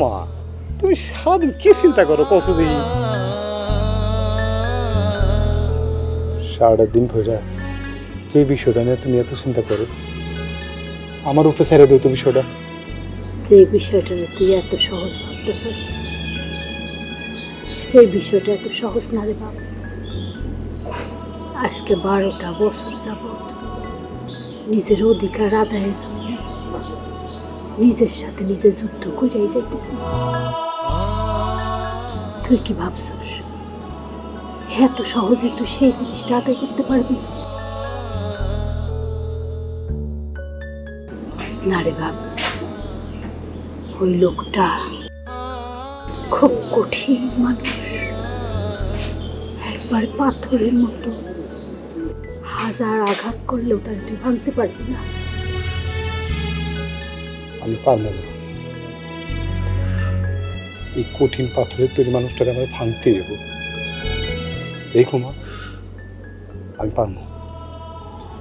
মা, তুমি সারাদিন কি চিন্তা করো কসু দেখি? সারাটা দিন ভরে যে বিষয়টা নিয়ে তুমি এত চিন্তা করো, আমার উপরে ছেড়ে দিও তো বিষয়টা। যে বিষয়টা তুই এত সহজ ভাবতেছ, সেই বিষয়টা এত সহজ না রে বাবা। আজকে 12টা বছর যাবৎ নিজের অধিকার আদায়ের জন্য নিজের সাথে নিজে যুদ্ধ করিয়াই যাইতেছি। তুই কি ভাবছস এত সহজে তুই সেই জিনিসটা আদায় করতে পারবি? না রে বাবা, ওই লোকটা খুব কঠিন মানুষ, একবার পাথরের মতো, হাজার আঘাত করলেও তার তুই ভাঙতে পারবি না। আমি পারবো না, এই কঠিন পাথরের তৈরি মানুষটাকে আমার ভাঙতে দেবো। দেখো মা, আমি পারবো।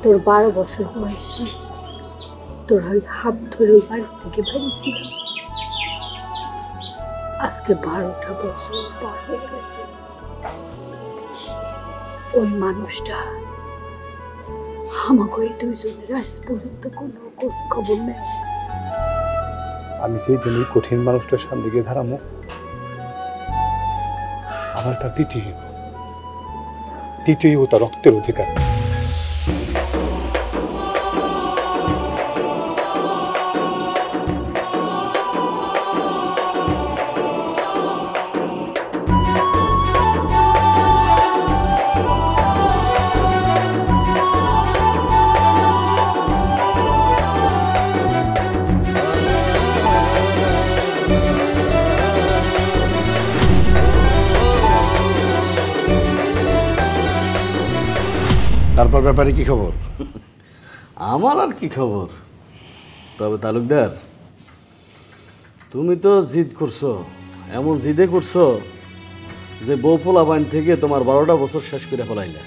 তোর 12 বছর বয়সে তোর ওই হাত ধরে ওই বাড়ি থেকে বেরিয়েছিলাম। আজকে 12টা বছর পার হয়ে গেছে। ওই মানুষটা আমাকে ওই দুইজনের আজ পর্যন্ত কোনো খোঁজ খবর নেয়। আমি যেই দিন ওই কঠিন মানুষটার সামনে গিয়ে দাঁড়াবো, আমার তার দ্বিতীয় তার রক্তের অধিকার। তারপর ব্যাপারে কি খবর? আমার আর কি খবর, তবে তালুকদার তুমি তো জিদ করছো, এমন জিদে করছো যে বউ পোলাপাইন থেকে তোমার 12টা বছর শেষ করে ফেলাইলা।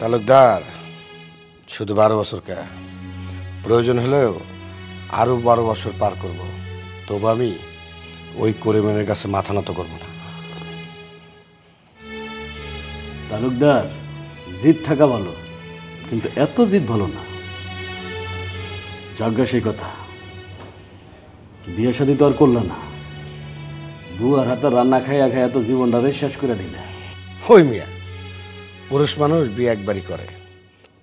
তালুকদার শুধু 12 বছর কে, প্রয়োজন হলেও আরো 12 বছর পার করব, তবু আমি ওই করিমের কাছে মাথা নত করবো না। তালুকদার জিদ থাকা ভালো, কিন্তু এত জিদ ভালো না। যাজ্ঞা সেই কথা, বিয়ে শাদী তো আর করল না, বুয়ার হাতে রান্না খাইয়া খাইয়া তো জীবনটারে শেষ করে দিলে। ওই মিয়া, পুরুষ মানুষ বিয়ে একবারই করে,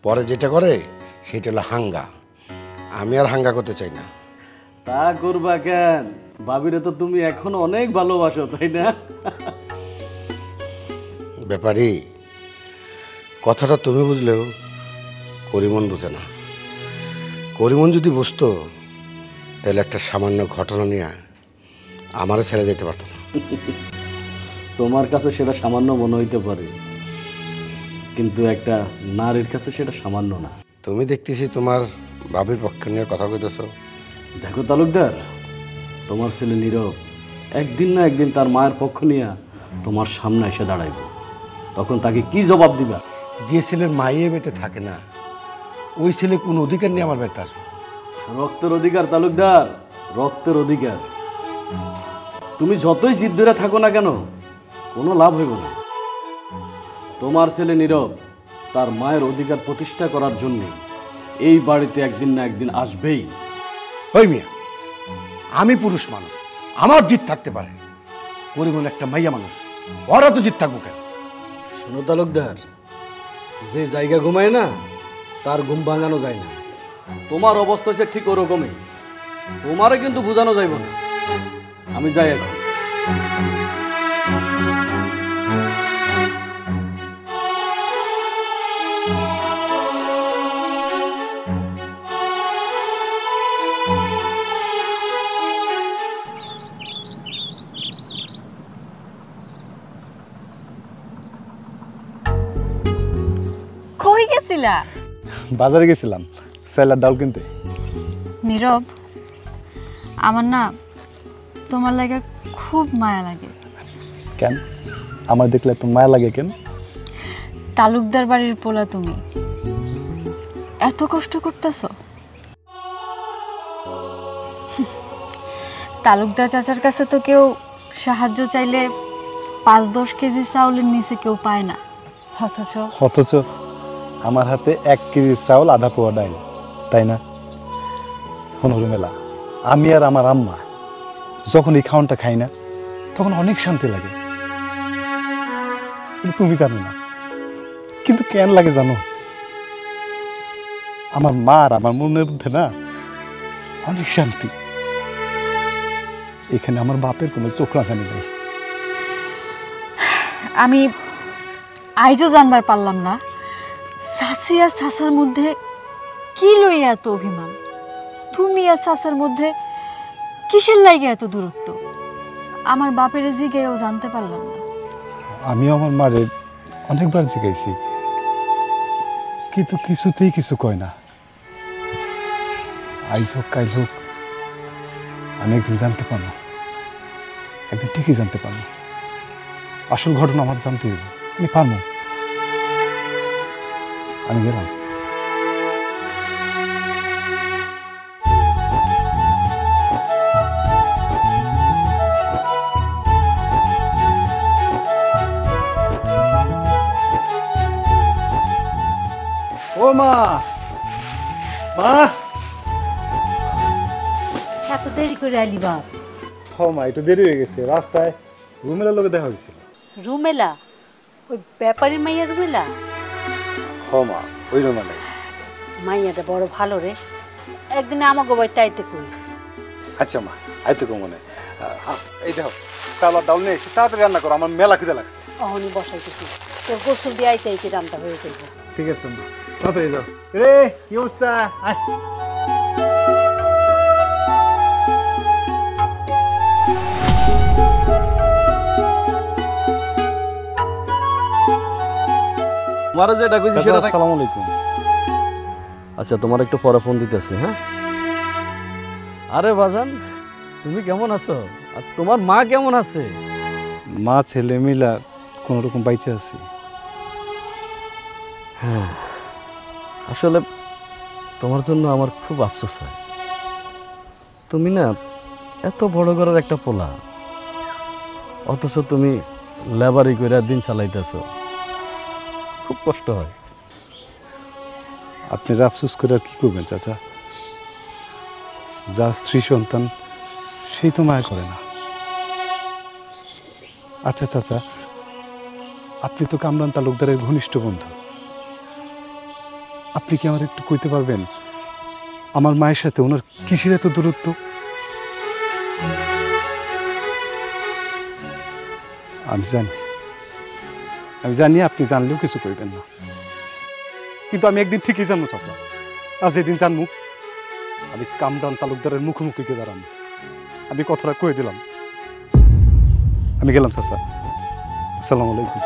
পরে যেটা করে সেটা হলো হাঙ্গা। আমি আর হাঙ্গা করতে চাই না। তা করবা কেন? ভাবিরে তো তুমি এখন অনেক ভালোবাসো, তাই না? ব্যাপারী, কথাটা তুমি বুঝলেও করিমন বুঝে না। করিমন যদি বুঝতো তাহলে একটা সামান্য ঘটনা নিয়ে আমারে ছেড়ে যেতে পারতো না। তোমার কাছে সেটা সামান্য মনে হইতে পারে, কিন্তু একটা নারীর কাছে সেটা সামান্য না। তুমি দেখতেছি তোমার ভাবির পক্ষে নিয়ে কথা কইতেছো। দেখো তালুকদার, তোমার ছেলে নীরব একদিন না একদিন তার মায়ের পক্ষ নিয়ে তোমার সামনে এসে দাঁড়াইব, তখন তাকে কি জবাব দিবা? যে ছেলের মাইয়ে বেঁচে থাকে না, ওই ছেলে কোন অধিকার নিয়ে আমার বাড়িতে আসবে? রক্তের অধিকার তালুকদার, রক্তের অধিকার। তুমি যতই জিদ ধরে থাকো না কেন, কোনো লাভ হইব না। তোমার ছেলে নীরব তার মায়ের অধিকার প্রতিষ্ঠা করার জন্য এই বাড়িতে একদিন না একদিন আসবেই। ওই মিয়া, আমি পুরুষ মানুষ, আমার জিদ থাকতে পারে, করিমন একটা মাইয়া মানুষ, ওরা তো জিদ থাকবো কেন? শোনো তালুকদার, যে জায়গা ঘুমায় না তার ঘুম ভাঙানো যায় না। তোমার অবস্থা হচ্ছে ঠিক ওরকমই, তোমারে কিন্তু বোঝানো যাইব না। আমি যাই এখন। কই গেছিলা? বাজারে গেছিলাম স্যালাড ডাল কিনতে। নীরব, আমার না তোমার লাগে খুব মায়া লাগে। কেন আমার দেখলে তো মায়া লাগে কেন? তালুকদার বাড়ির পোলা তুমি, এত কষ্ট করতেছ। তালুকদার চাচার কাছে তো কেউ সাহায্য চাইলে 5-10 কেজি চাউলের নিচে কেউ পায় না, অথচ আমার হাতে 1 কেজি চাউল আধা পোয়া ডাইল, তাই না? মেলা আমি আর আমার আম্মা যখন এই খাওয়ানটা খাই না তখন অনেক শান্তি লাগে। কিন্তু তুমি জানো না, কিন্তু কেন লাগে জানো? আমার মা আর আমার মনের মধ্যে না অনেক শান্তি। এখানে আমার বাপের কোনো চোখ রাখানি নেই। আমি আইজও জানবার পারলাম না চাচি আর চাচার মধ্যে কি লইয়া এত অভিমান, তুমি আর চাচার মধ্যে কিসের লাগে এত দূরত্ব। আমার বাপের জিগেও জানতে পারলাম না। আমিও আমার মারে অনেকবার জিজ্ঞাসি, কিন্তু কিছুতেই কিছু কয় না। আইজ হোক কাল হোক আমি একদিন জানতে পারবো, একদিন ঠিকই জানতে পারবো। আসল ঘটনা আমার জানতে হইব, আমি পারবো। আমি গেলাম। ও মা, মা, এত দেরি করে আইলি বাপ? হ মা, একটু দেরি হয়ে গেছে। রাস্তায় রুমেলার লোকে দেখা হয়েছিল। রুমেলা? ওই ব্যাপারীর মাইয়া রুমেলা? হ মা, ওই রুমেলাই। মাইয়াটা বড় ভালো রে, একদিনে আমাকে বাড়িতে আইতে কইস। আচ্ছা মা, আইতো মনে। এই দেখো চালার ডাউল নিয়ে এসে তাড়াতাড়ি রান্না করো, আমার মেলা খিদে লাগছে। অহনি বসাইতেছি, তোর গোসল দিয়ে আইতে আইতে রান্না হয়ে যাইব। ঠিক আছে মা, তাড়াতাড়ি যাও। রে কি অবস্থা? আয়। তোমার যেটা কইছি সেটা থাক। আসসালামু আলাইকুম। আচ্ছা, তোমার একটু পরে ফোন দিতেছি। হ্যাঁ, আরে বাজান, তুমি কেমন আছো? আর তোমার মা কেমন আছে? মা ছেলে মিলা কোন রকম বাইচে আছি। হ্যাঁ, আসলে তোমার জন্য আমার খুব আফসোস হয়। তুমি না এত বড় ঘরের একটা পোলা, অথচ তুমি লেবারি করে দিন চালাইতেছো, খুব কষ্ট হয়। আপনি আফসোস করে আর কি করবেন চাচা? যার স্ত্রী সন্তান সেই তো মায়া করে না। আচ্ছা চাচা, আপনি তো কামরান তালুকদারের ঘনিষ্ঠ বন্ধু, আপনি কি আমার একটু কইতে পারবেন আমার মায়ের সাথে ওনার কিসের এত দূরত্ব? আমি জানি আপনি জানলেও কিছু কইবেন না, কিন্তু আমি একদিন ঠিকই জানবো চাচা। আর যেদিন জানবো আমি কামরান তালুকদারের মুখোমুখি গিয়ে দাঁড়ানো। আমি কথাটা কয়ে দিলাম। আমি গেলাম চাচা, আসসালামু আলাইকুম।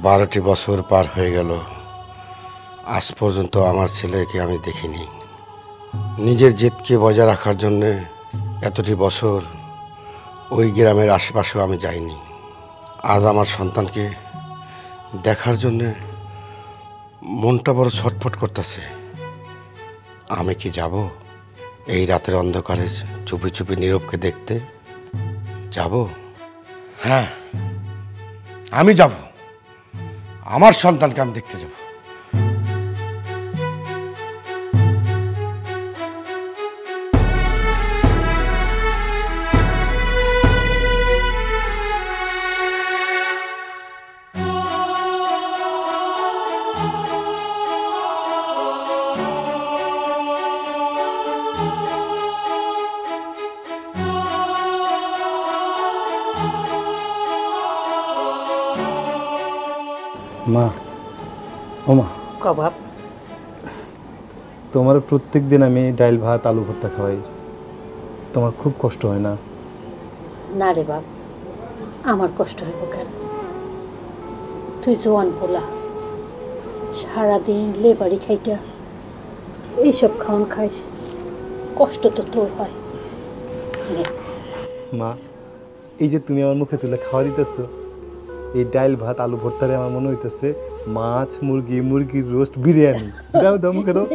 বারোটি বছর পার হয়ে গেল, আজ পর্যন্ত আমার ছেলেকে আমি দেখিনি। নিজের জেদকে বজায় রাখার জন্যে এতটি বছর ওই গ্রামের আশেপাশেও আমি যাইনি। আজ আমার সন্তানকে দেখার জন্যে মনটা বড় ছটফট করতেছে। আমি কি যাব এই রাতের অন্ধকারে চুপি চুপি নীরবকে দেখতে? যাব? হ্যাঁ, আমি যাব। আমার সন্তানকে আমি দেখতে যাব। মা, ও মা, কবাব তোমার প্রত্যেক দিন আমি ডাইল ভাত আলু ভর্তা খাওয়াই, তোমার খুব কষ্ট হয় না? না রে বাপ, আমার কষ্ট হইব কেন? তুই জোয়ান পোলা, সারাদিন লেবারি খাইটা এইসব খাওয়ান খাইস, কষ্ট তো তোর হয়। মা, এই যে তুমি আমার মুখে তুলে খাওয়া দিতেছো, এই ডাইল ভাত আলু ভর্তারে আমার মনে হইতেছে মাছ, মুরগি, মুরগির রোস্ট, বিরিয়ানি। দাও দাও মুখে দাও।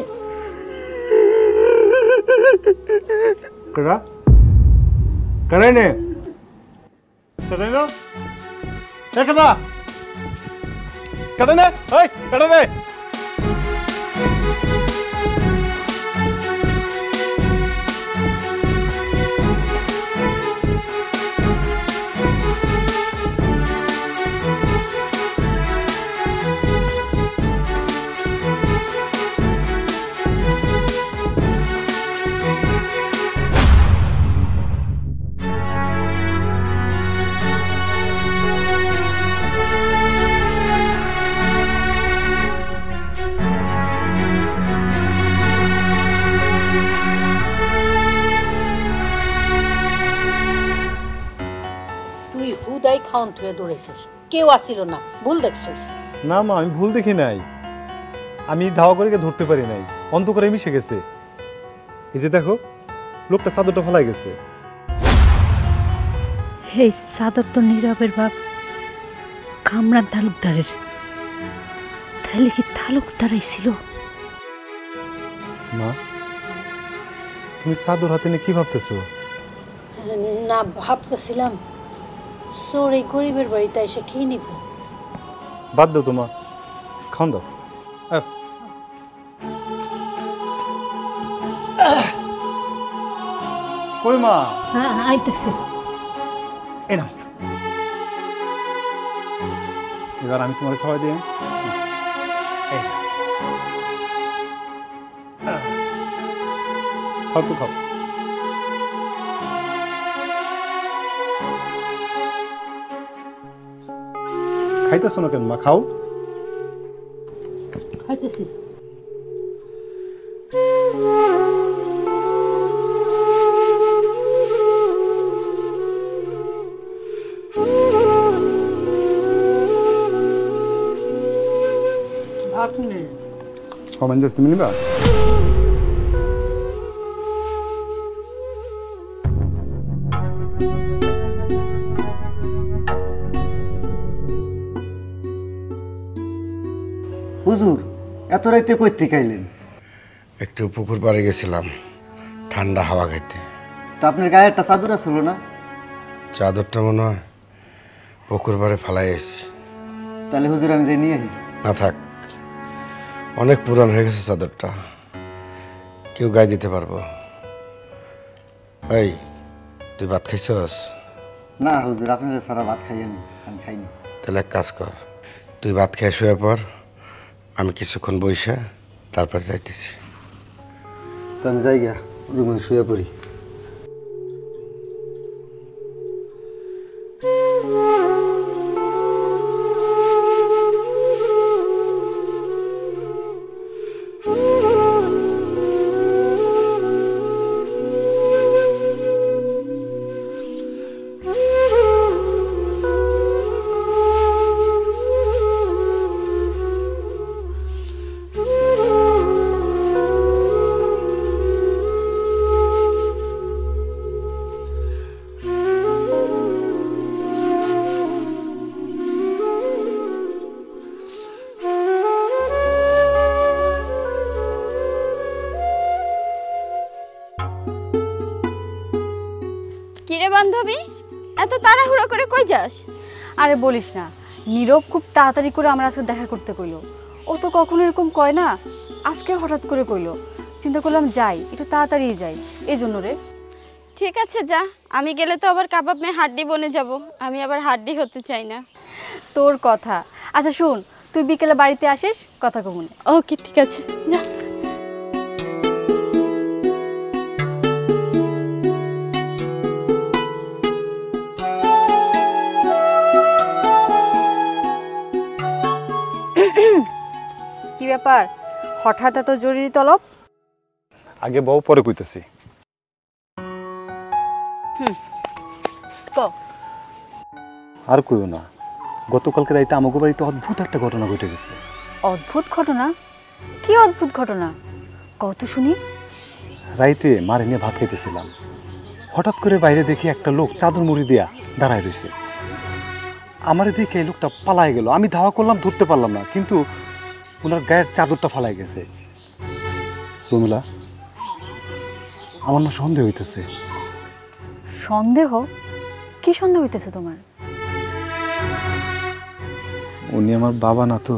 করা করাই নে, করাই না, করা করা নে, ওই করা নে। তুই হুদাই খাওয়ান তুই দৌড়েছিস, কেউ আসিল না, ভুল দেখছিস। না মা, আমি ভুল দেখি নাই, আমি ধাওয়া করে ধরতে পারি নাই, অন্ধকারে মিশে গেছে। এই যে দেখো, লোকটা চাদরটা ফেলাই গেছে। এই চাদর তো নীরবের বাপ কামরান তালুকদারের, তাহলে কি তালুকদারাই ছিল? মা, তুমি চাদর হাতে নিয়ে কি ভাবতেছো? না, ভাবতেছিলাম চোর এই গরিবের বাড়িতে এসে খেয়ে নিব। বাদ দাও তোমা, খান দাও। কই মা? হ্যাঁ আইতেছে। এ নাও, এবার আমি তোমার খাওয়াই দিই। খাও তো খাও। খাইতেছো না কেন মা? খাও। খাইতেছি। ভাত নেই। কমেন্ট তুমি নিবা? হুজুর, এত রাইতে কইতে খাইলেন? একটু পুকুর পাড়ে গেছিলাম ঠান্ডা হাওয়া খাইতে। তা আপনার গায়ে একটা চাদর ছিল না? চাদরটা মনে হয় পুকুর পাড়ে ফেলাই এসেছি। তাহলে হুজুর আমি যাই নিয়ে আসি। না থাক, অনেক পুরান হয়ে গেছে চাদরটা, কেউ গায়ে দিতে পারবো। এই, তুই ভাত খাইছস? না হুজুর, আপনার সারা ভাত খাই আমি খাইনি। তাহলে এক কাজ কর, তুই ভাত খেয়ে শুয়ে পর, আমি কিছুক্ষণ বইসা তারপর যাইতেছি। তো আমি যাই গা, রুমে শুয়ে পড়ি। কিরে বান্ধবী, এত তাড়াহুড়ো করে কই যাস? আরে বলিস না, নীরব খুব তাড়াতাড়ি করে আমার আজকে দেখা করতে কইলো। ও তো কখনো এরকম কয় না, আজকে হঠাৎ করে কইলো। চিন্তা করলাম যাই, একটু তাড়াতাড়ি যাই, এই জন্য রে। ঠিক আছে যা, আমি গেলে তো আবার কাবাব মেয়ে হাড্ডি বনে যাব, আমি আবার হাড্ডি হতে চাই না। তোর কথা। আচ্ছা শুন, তুই বিকেলে বাড়িতে আসিস, কথা কমুন। ওকে ঠিক আছে, যা। কি ব্যাপার, হঠাৎ এত জরুরি তলব? আগে বউ, পরে কইতেছি। ক। আর কইও না, গতকালকে রাইতে আমাকে বাড়িতে অদ্ভুত একটা ঘটনা ঘটে গেছে। অদ্ভুত ঘটনা? কি অদ্ভুত ঘটনা? কত শুনি। রাইতে মারে নিয়ে ভাত খাইতেছিলাম, হঠাৎ করে বাইরে দেখি একটা লোক চাদর মুড়ি দিয়া দাঁড়ায় রয়েছে। আমারে দেখে এই লোকটা পালায় গেল। আমি ধাওয়া করলাম, ধরতে পারলাম না, কিন্তু ওনার গায়ের চাদরটা ফালাই গেছে। রুমিলা, আমার না সন্দেহ হইতেছে। সন্দেহ? কি সন্দেহ হইতেছে তোমার? উনি আমার বাবা না তো?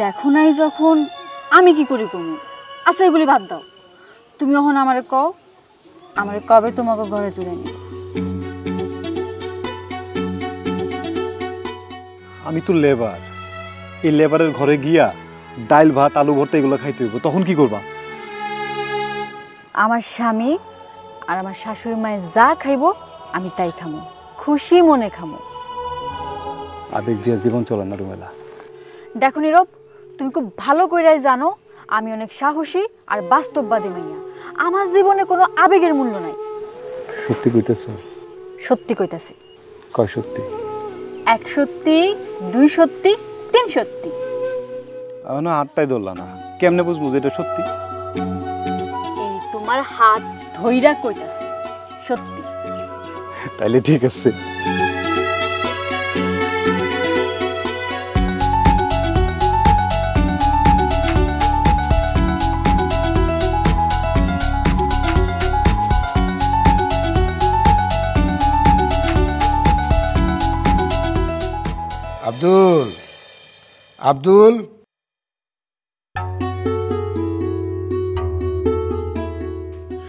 দেখো নাই যখন আমি কি করি কমু। আচ্ছা এগুলি বাদ দাও, তুমি এখন আমারে কও, আমারে কবে তোমাকে ঘরে তুলে নি? আমি তো লেবার, এই লেবারের ঘরে গিয়া ডাইল ভাত আলু ভর্তা এগুলো খাইতে হইব, তখন কি করবা? আমার স্বামী আর আমার শাশুড়ি মায়ে যা খাইবো আমি তাই খামো, খুশি মনে খামো। আবেগ দিয়া জীবন চলে না রুমেলা। দেখো নীরব, তুমি খুব ভালো কইরাই জানো আমি অনেক সাহসী আর বাস্তববাদী মাইয়া। আমার জীবনে কোনো আবেগের মূল্য নাই। সত্যি কইতেছ? সত্যি কইতাছি। কয় সত্যি? 1 সত্যি, 2 সত্যি, 3 সত্যি। আমি না হাতটাই ধরলা না, কেমনে বুঝবো যে এটা সত্যি? এই তোমার হাত ধইরা কইতাছি সত্যি। তাইলে ঠিক আছে। আব্দুল, আব্দুল,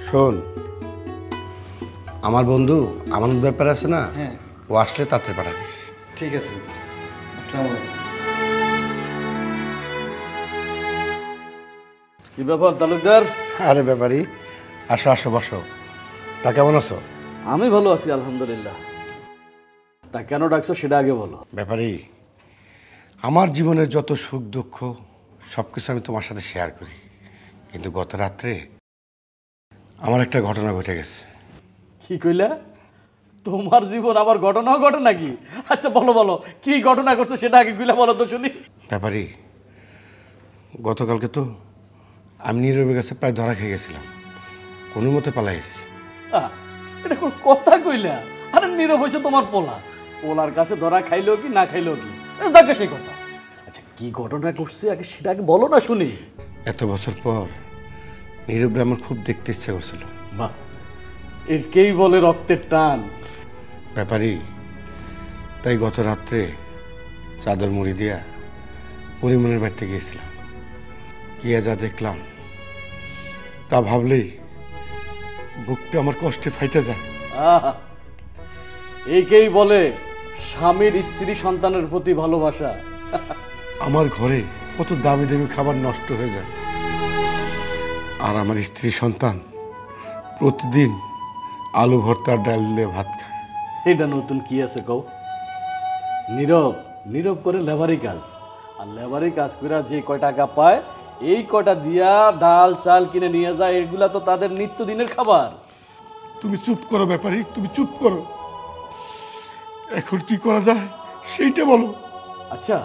শোন, আমার বন্ধু আমার ব্যাপার আছে না, হ্যাঁ, ও আসলে তাতে পাঠা দিস। ঠিক আছে হুজুর। আসসালামু আলাইকুম। কি ব্যাপার তালুকদার? আরে ব্যাপারই, আসো আসো, বসো। তা কেমন আছো? আমি ভালো আছি আলহামদুলিল্লাহ। তা কেন ডাকছো সেটা আগে বলো। ব্যাপারই, আমার জীবনের যত সুখ দুঃখ সব কিছু আমি তোমার সাথে শেয়ার করি, কিন্তু গত রাত্রে আমার একটা ঘটনা ঘটে গেছে। কি কইলা? তোমার জীবন আবার ঘটনাও ঘটে নাকি? আচ্ছা বলো বলো, কি ঘটনা করছে সেটা আগে কইলা বলো তো শুনি। ব্যাপারই, গতকালকে তো আমি নীরবের কাছে প্রায় ধরা খেয়ে গেছিলাম, কোনো মতে পালাইছি। এটা কোন কথা কইলা? আরে নীরব হইছে তোমার পোলা, পোলার কাছে ধরা খাইলো কি না খাইলো কি যাকে সেই কথা। আচ্ছা কি ঘটনা ঘটছে আগে সেটা আগে বলো না শুনি। এত বছর পর নীরবে আমার খুব দেখতে ইচ্ছা করছিল। বাহ, এর কেই বলে রক্তের টান। ব্যাপারই, তাই গত রাত্রে চাদর মুড়ি দিয়া পরিমনের বাড়িতে গিয়েছিলাম। গিয়া যা দেখলাম তা ভাবলেই বুকটা আমার কষ্টে ফাইটা যায়। আহা, এইকেই বলে স্বামীর স্ত্রী সন্তানের প্রতি ভালোবাসা। আমার ঘরে কত দামি দামি খাবার নষ্ট হয়ে যায়, আর আমার স্ত্রী সন্তান প্রতিদিন আলু ভর্তা ডাল দিয়ে ভাত খায়। এটা নতুন কি আছে কও? নীরব নীরব করে লেবারি কাজ, আর লেবারি কাজ করে যে কয় টাকা পায় এই কয়টা দিয়া ডাল চাল কিনে নিয়ে যায়, এগুলা তো তাদের নিত্যদিনের খাবার। তুমি চুপ করো ব্যাপারী, তুমি চুপ করো। এখন কি করা যায় সেইটা বলো। আচ্ছা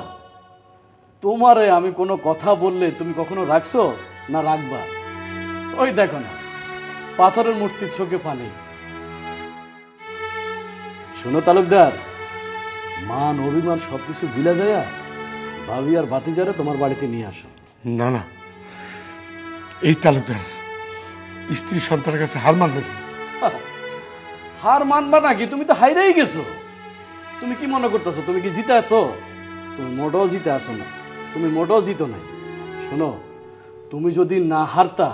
তোমারে আমি কোনো কথা বললে তুমি কখনো রাখছো না রাখবা? ওই দেখো না, পাথরের মূর্তির চোখে পানি। শোনো তালুকদার, মান অভিমান সবকিছু ভুলে যায়, ভাবি আর ভাতিজারে তোমার বাড়িতে নিয়ে আসো। না না, এই তালুকদার স্ত্রী সন্তানের কাছে হার মানবে না। হার মানবা নাকি? তুমি তো হাইরেই গেছো। তুমি কি মনে করতেছো তুমি কি জিতে আসো? তুমি মোটেও জিতে আসো না, তুমি মোটেও জিতো নাই। শোনো, তুমি যদি না হারতা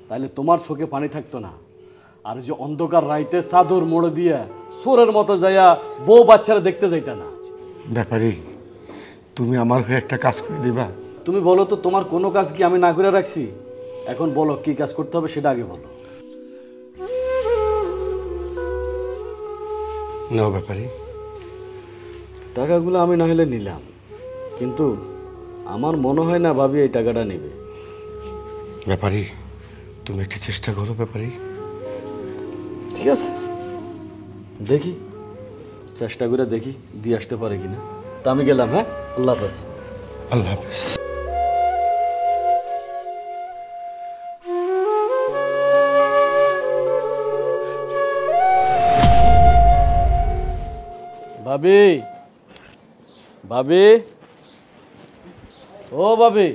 তাহলে তোমার চোখে পানি থাকতো না। আর যে অন্ধকার রাইতে চাদর মোড়ে দিয়া সোরের মতো যাইয়া বউ বাচ্চারা দেখতে যাইতা না। ব্যাপারী, তুমি আমার হয়ে একটা কাজ করে দিবা? তুমি বলো তো, তোমার কোনো কাজ কি আমি না করে রাখছি? এখন বলো কি কাজ করতে হবে সেটা আগে বলো। নাও ব্যাপারী। টাকাগুলো আমি না হলে নিলাম, কিন্তু আমার মনে হয় না ভাবি এই টাকাটা নেবে। ব্যাপারী, তুমি একটু চেষ্টা করো ব্যাপারী। ঠিক আছে, দেখি, চেষ্টা করে দেখি দিয়ে আসতে পারে কিনা। তা আমি গেলাম। হ্যাঁ, আল্লাহ হাফেজ। আল্লাহ হাফেজ। ভাবি, ভাবি, ও ভাবি,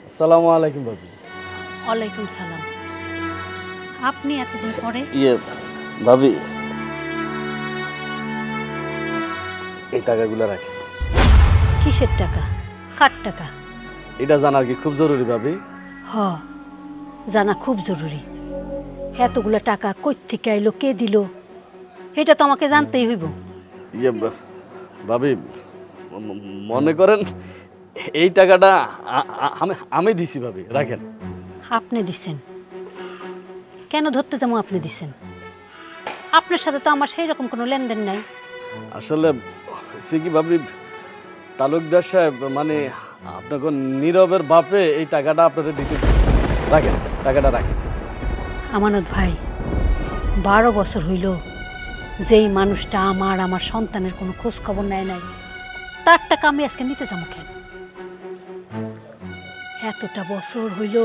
আসসালামু আলাইকুম ভাবি। ওয়ালাইকুম সালাম। আপনি এতদিন পরে? ভাবি, এই টাকাগুলো রাখি। কিসের টাকা? কার টাকা? এটা জানার কি খুব জরুরি ভাবি? হ, জানা খুব জরুরি। এতগুলো টাকা কই থেকে আইলো, কে দিল, এটা তো আমাকে জানতেই হইব। ভাবি, মনে করেন এই টাকাটা আমি দিছি ভাবি, রাখেন। আপনি দিছেন? কেন ধরতে যাবো আপনি দিছেন? আপনার সাথে তো আমার সেই রকম কোনো লেনদেন নাই। আসলে সে কি ভাবি, তালুকদার সাহেব মানে আপনাকে নীরবের বাপে এই টাকাটা আপনাদের দিতে। রাখেন, টাকাটা রাখেন। আমানত ভাই, 12 বছর হইল যেই মানুষটা আমার সন্তানের কোনো খোঁজ খবর নেয় নাই, তার টাকা আমি আজকে নিতে যাবো কেন? এতটা বছর হইল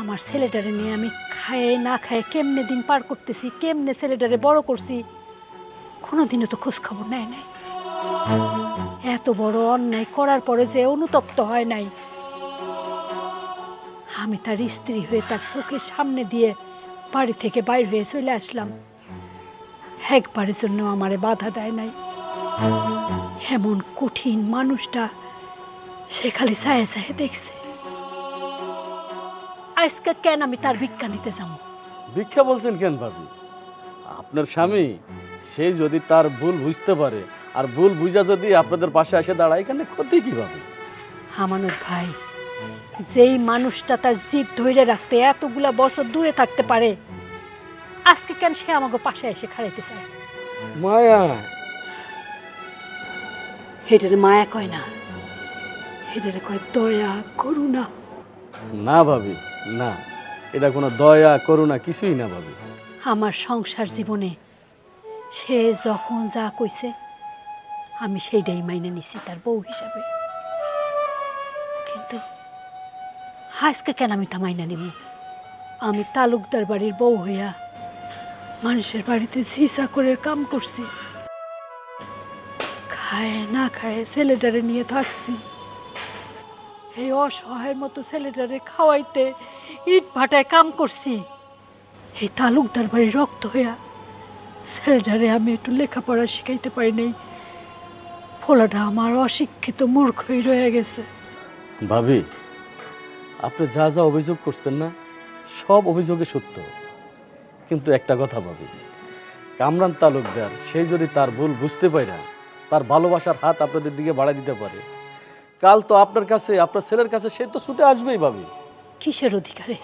আমার ছেলেটারে নিয়ে আমি খায়ে না খায়ে কেমনে দিন পার করতেছি, কেমনে ছেলেটারে বড় করছি, কোনোদিনও তো খোঁজ খবর নেয় নাই। এত বড় অন্যায় করার পরে যে অনুতপ্ত হয় নাই, আমি তার স্ত্রী হয়ে তার চোখের সামনে দিয়ে বাড়ি থেকে বাইর হয়ে চলে আসলাম, একবারের জন্য আমারে বাধা দেয় নাই। এমন কঠিন মানুষটা সে খালি চায়ে চায়ে দেখছে। আজকে কেন আমি তার ভিক্ষা নিতে যাবো? ভিক্ষা বলছেন কেন ভাবি? আপনার স্বামী সে যদি তার ভুল বুঝতে পারে আর ভুল বুঝা যদি আপনাদের পাশে এসে দাঁড়ায়, এখানে ক্ষতি কিভাবে? আমানত ভাই, যেই মানুষটা তার জিদ ধরে রাখতে এতগুলা বছর দূরে থাকতে পারে, আজকে কেন সে আমাকে পাশে এসে খাড়াইতে চায়? মায়া। হেটারে মায়া কয় না, হেটারে কয় দয়া করুণা। না ভাবি, না, এটা কোনো দয়া করুণা কিছুই না ভাবি। আমার সংসার জীবনে সে যখন যা কইছে আমি সেইটাই মাইনে নিছি তার বউ হিসাবে। কিন্তু আজকে কেন আমি তা মাইনা নিব? আমি তালুকদার বাড়ির বউ হইয়া মানুষের বাড়িতে ঝিসা করে কাম করছি, খায় না খায় ছেলেটারে নিয়ে থাকছি। এই অসহায়ের মতো ছেলেটারে খাওয়াইতে ইট ভাটায় কাম করছি। এই তালুকদার বাড়ির রক্ত হইয়া ছেলেটারে আমি একটু লেখাপড়া শিখাইতে পারি নাই, ফলাটা আমার অশিক্ষিত মূর্খ হয়ে রয়ে গেছে। ভাবি, আপনি যা যা অভিযোগ করছেন না, সব অভিযোগে সত্য। কিন্তু একটা কথা ভাবি, কামরান তালুকদার সে যদি তার ভুল বুঝতে পারে, তার ভালোবাসার হাত আপনাদের দিকে বাড়াই দিতে পারে, কাল তো আপনার কাছে, আপনার ছেলের কাছে সে তো ছুটে আসবেই ভাবি। কিসের অধিকারে?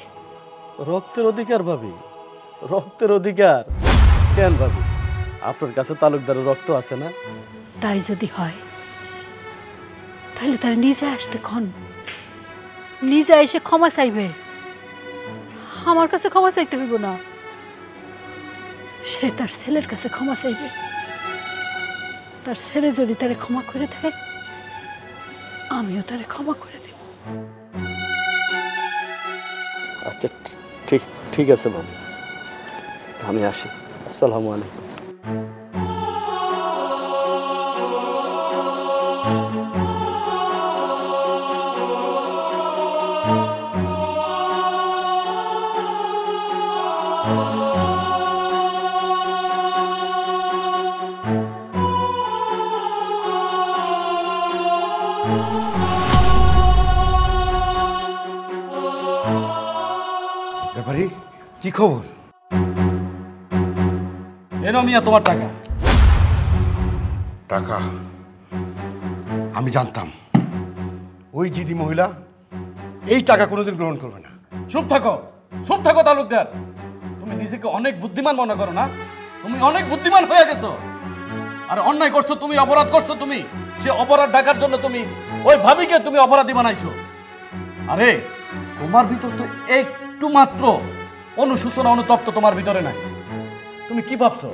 রক্তের অধিকার ভাবি, রক্তের অধিকার। কেন ভাবি, আপনার কাছে তালুকদারের রক্ত আছে না? তাই যদি হয় তাহলে তারা নিজে আসতে ক্ষণ, নিজে এসে ক্ষমা চাইবে। আমার কাছে ক্ষমা চাইতে হইব না, সে তার ছেলের কাছে ক্ষমা চাইবে। তার ছেলে যদি তারে ক্ষমা করে দেয়, আমিও তারে ক্ষমা করে দেব। আচ্ছা, ঠিক ঠিক আছে ভাবি, আমি আসি। আসসালামু আলাইকুম। ব্যাপারী, কি খবর? এনো মিয়া তোমার টাকা। টাকা? আমি জানতাম ওই জিডি মহিলা এই টাকা কোনোদিন গ্রহণ করবে না। চুপ থাকো, চুপ থাকো তালুকদার। তুমি নিজেকে অনেক বুদ্ধিমান মনে করো না? তুমি অনেক বুদ্ধিমান হয়ে গেছো। আর অন্যায় করছো তুমি, অপরাধ করছো তুমি। সে অপরাধ ঢাকার জন্য তুমি ওই ভাবিকে তুমি অপরাধী বানাইছো। আরে তোমার ভিতর তো একটু মাত্র অনুশোচনা, অনুতপ্ত তোমার ভিতরে নাই। তুমি কি ভাবছো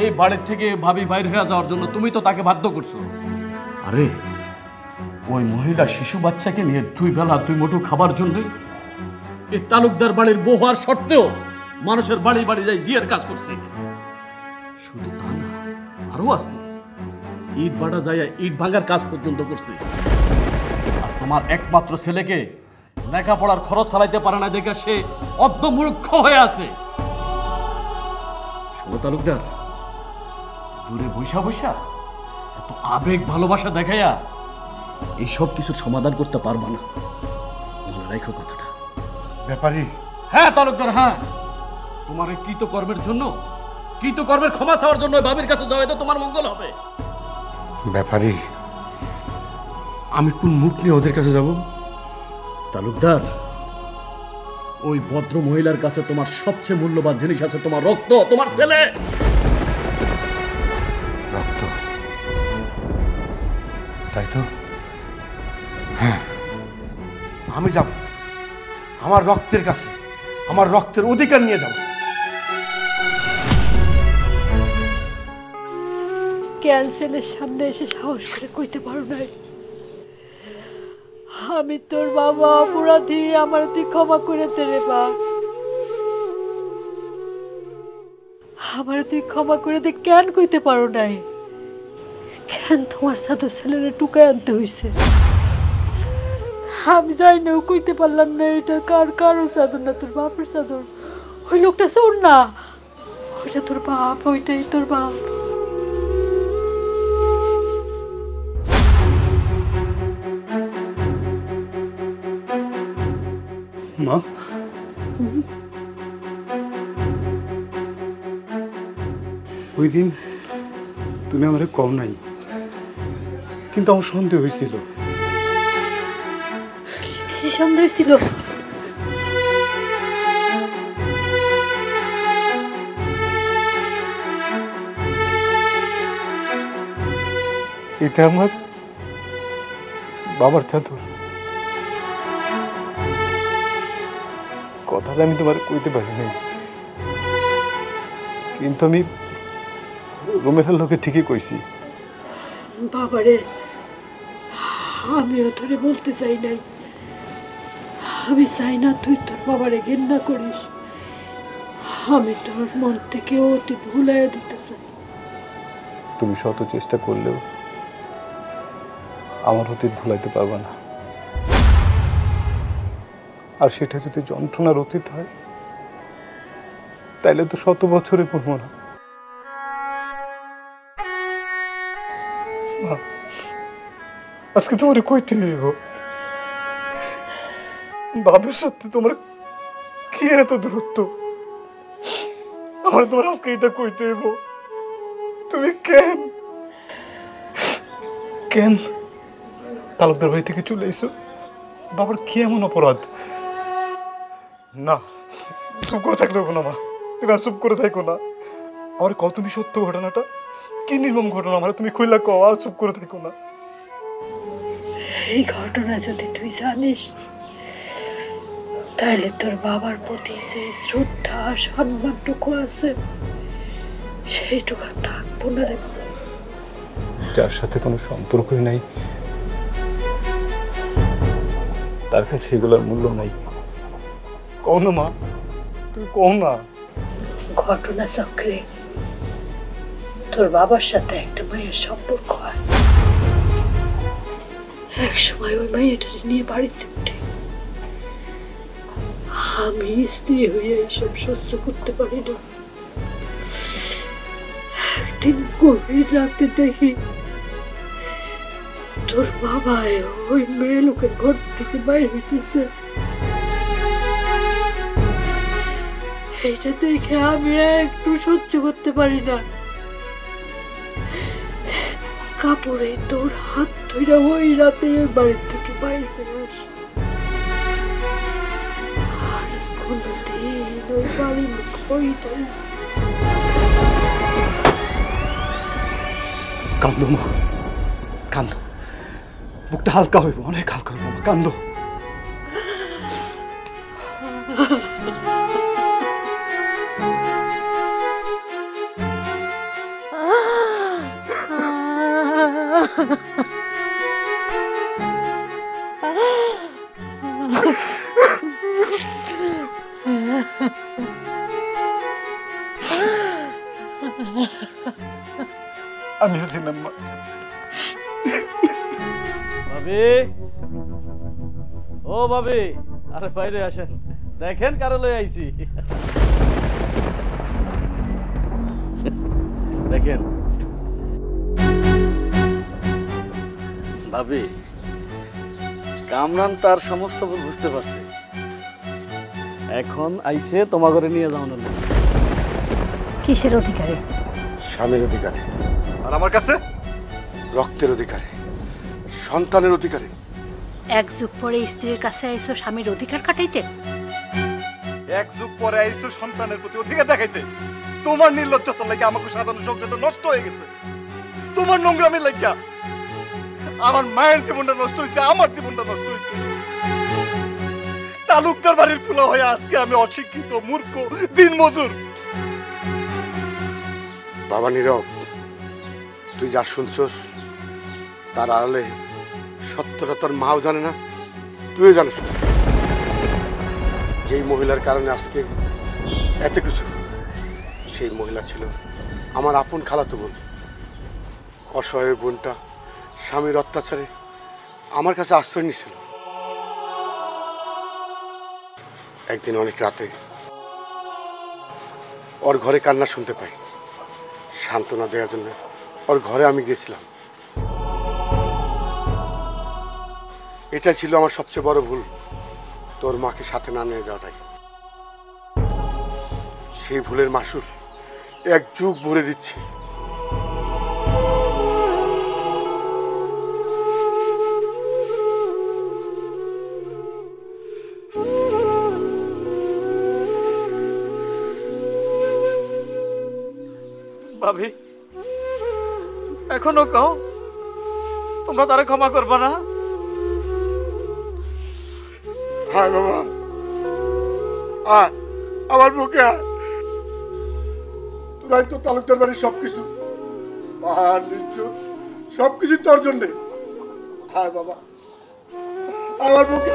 এই বাড়ির থেকে ভাবি বাইর হয়ে যাওয়ার জন্য তুমি তো তাকে বাধ্য করছো? আরে ওই মহিলা শিশু বাচ্চাকে নিয়ে 2 বেলা 2 মুঠো খাবার জন্য এই তালুকদার বাড়ির বউ হওয়ার সত্ত্বেও মানুষের বাড়ি বাড়ি যাই জিয়ার কাজ করছে। শুধু তা না, আরো আছে, ইট ভাটা যাইয়া ইট ভাঙার কাজ পর্যন্ত করছে। আর তোমার একমাত্র ছেলেকে লেখাপড়ার খরচ চালাইতে পারে না দেখে সে অর্ধমূর্খ হয়ে আছে। শোনো তালুকদার, দূরে বৈশা বৈশা এত আবেগ ভালোবাসা দেখাইয়া এইসব কিছুর সমাধান করতে পারবা না, মনে রাখো কথাটা। ব্যাপারী। হ্যাঁ তালুকদার, হ্যাঁ, তোমার এই কৃতকর্মের জন্য, কৃতকর্মের ক্ষমা চাওয়ার জন্য ভাবির কাছে যাও, এতে তোমার মঙ্গল হবে। ব্যাপারী, আমি কোন মুখ নিয়ে ওদের কাছে যাব? তালুকদার, ওই ভদ্র মহিলার কাছে তোমার সবচেয়ে মূল্যবান জিনিস আছে, তোমার রক্ত, তোমার ছেলে। রক্ত? তাই তো, হ্যাঁ, আমি যাব আমার রক্তের কাছে, আমার রক্তের অধিকার নিয়ে যাব। ক্যান্সেলের সামনে এসে সাহস করে কইতে পারো নাই আমি তোর বাবা অপরাধী, আমার তুই ক্ষমা করে দে রে বাপ, আমার তুই ক্ষমা করে দে। কেন কইতে পারো নাই? কেন তোমার সাথে ছেলেরা টুকায় আনতে হয়েছে? আমি যাই না, কইতে পারলাম না এটা কারো চাদর না, তোর বাপের চাদর। ওই লোকটা শোন না, ওইটা তোর বাপ, ওইটাই তোর বাপ। মা, ওই দিন তুমি আমারে কম নাই, কিন্তু আমার সন্দেহ হয়েছিল। কি সন্দেহ ছিল? এটা আমার বাবার চাদর। কথাটা আমি তোমার কইতে পারি নাই, কিন্তু আমি রুমের লোকে ঠিকই কইছি। বাবারে, আমিও তোরে বলতে চাই নাই, আমি চাই না তুই তোর বাবারে ঘৃণা করিস। আমি তোর মন থেকে অতি ভুলাইয়া দিতে চাই। তুমি শত চেষ্টা করলেও আমার অতীত ভুলাইতে পারবা না, আর সেটা যদি যন্ত্রণার অতীত হয় তাইলে তো শত বছরে পড়বো না। আজকে তোমার কইতে হইব, বাবার সাথে তোমার কি এত দূরত্ব? আমার তোমার আজকে এটা কইতে হইব। তুমি কেন কেন তালুকদার বাড়ি থেকে চলে এসো? বাবার কি এমন অপরাধ? না, চুপ করে থাকলে না মা, তুমি আর চুপ করে থাকো না। আমার কও তুমি সত্য ঘটনাটা, কি নির্মম ঘটনা আমার তুমি খুললা কও, আর চুপ করে থাকো না। এই ঘটনা যদি তুই জানিস তাহলে তোর বাবার প্রতি যে শ্রদ্ধা সম্মানটুকু আছে সেইটুকু থাকবো না রে। যার সাথে কোনো সম্পর্কই নাই তার কাছে এগুলোর মূল্য নাই। কও না মা, তুমি কও না। ঘটনা চক্রে তোর বাবার সাথে একটা মায়ের সম্পর্ক হয়, এক সময় ওই মাইয়াটাকে নিয়ে বাড়িতে উঠে। আমি স্ত্রী হইয়া এইসব সহ্য করতে পারি না। একদিন গভীর রাতে দেখি তোর বাবা ওই মেয়ে লোকের ঘর থেকে বাইরে হইতেছে। এইটা দেখে আমি একটু সহ্য করতে পারি না। কাপড়ে তোর হাত ধরে ওই রাতে ওই বাড়ির থেকে বাইরে হয়ে আসে, আর কোনদিন ওই বাড়ির মুখ ওইটাই। কান্দো মা, কান্দো, বুকটা হালকা হইব, অনেক হালকা হইব, কান্দো। আমি হাসিনার মা। ভাবি, ও ভাবি, আরে বাইরে আসেন, দেখেন কারো লই আইছি। দেখেন ভাবি, কামরান তার সমস্ত ভুল বুঝতে পারছে, এখন আইছে তোমা করে নিয়ে যাও না। কিসের অধিকারে? স্বামীর অধিকারে, আর আমার কাছে রক্তের অধিকারে, সন্তানের অধিকারে। এক যুগ পরে স্ত্রীর কাছে আইসো স্বামীর অধিকার কাটাইতে? এক যুগ পরে আইসো সন্তানের প্রতি অধিকার দেখাইতে? তোমার নির্লজ্জতার লাগে আমাকে সাধারণ সংসারটা নষ্ট হয়ে গেছে। তোমার নোংরামের লাগিয়া আমার মায়ের জীবনটা নষ্ট হয়েছে, আমার জীবনটা নষ্ট হয়েছে। তালুকদার বাড়ির পোলা হয়ে আজকে আমি অশিক্ষিত, মূর্খ, দিনমজুর। বাবা নীরব, তুই যা শুনছস তার আড়ালে সত্যটা তোর মাও জানে না, তুইও জানিস না। যেই মহিলার কারণে আজকে এত কিছু, সেই মহিলা ছিল আমার আপন খালাতো বোন। অসহায় বোনটা স্বামীর অত্যাচারে আমার কাছে আশ্রয় নিয়েছিল। একদিন অনেক রাতে ওর ঘরে কান্না শুনতে পাই। সান্ত্বনা দেওয়ার জন্য ওর ঘরে আমি গেছিলাম। এটা ছিল আমার সবচেয়ে বড় ভুল, তোর মাকে সাথে না নিয়ে যাওয়াটাই। সেই ভুলের মাসুল এক যুগ ভরে দিচ্ছি। ভাবি, এখনো কও তোমরা তারা ক্ষমা করবা না? হ্যাঁ বাবা, আমার বুকে তোরাই তো তালুকদার বাড়ির সবকিছু, পাহাড় নিশ্চয় সবকিছু তোর জন্যে। হ্যাঁ বাবা, আমার বুকে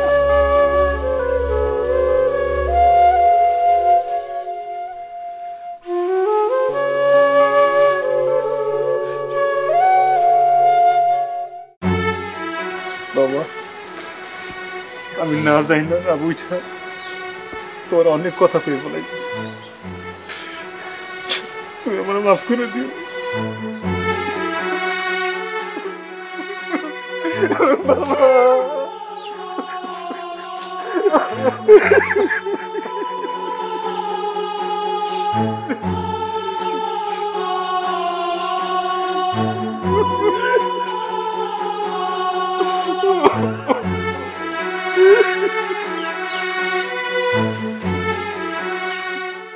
বাবা, আমি না যাই না বুঝা তোর অনেক কথা পেয়ে বলাইছি। তুই আমার মাফ করে দিও।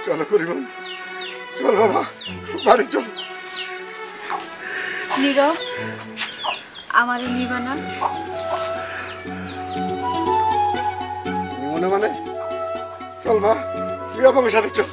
চলো করিম, চল বাবা, বাড়ি চল। নীরব, আমারে নিবা না? মনে মানে চল মা, তুই আমাকে সাথে চল।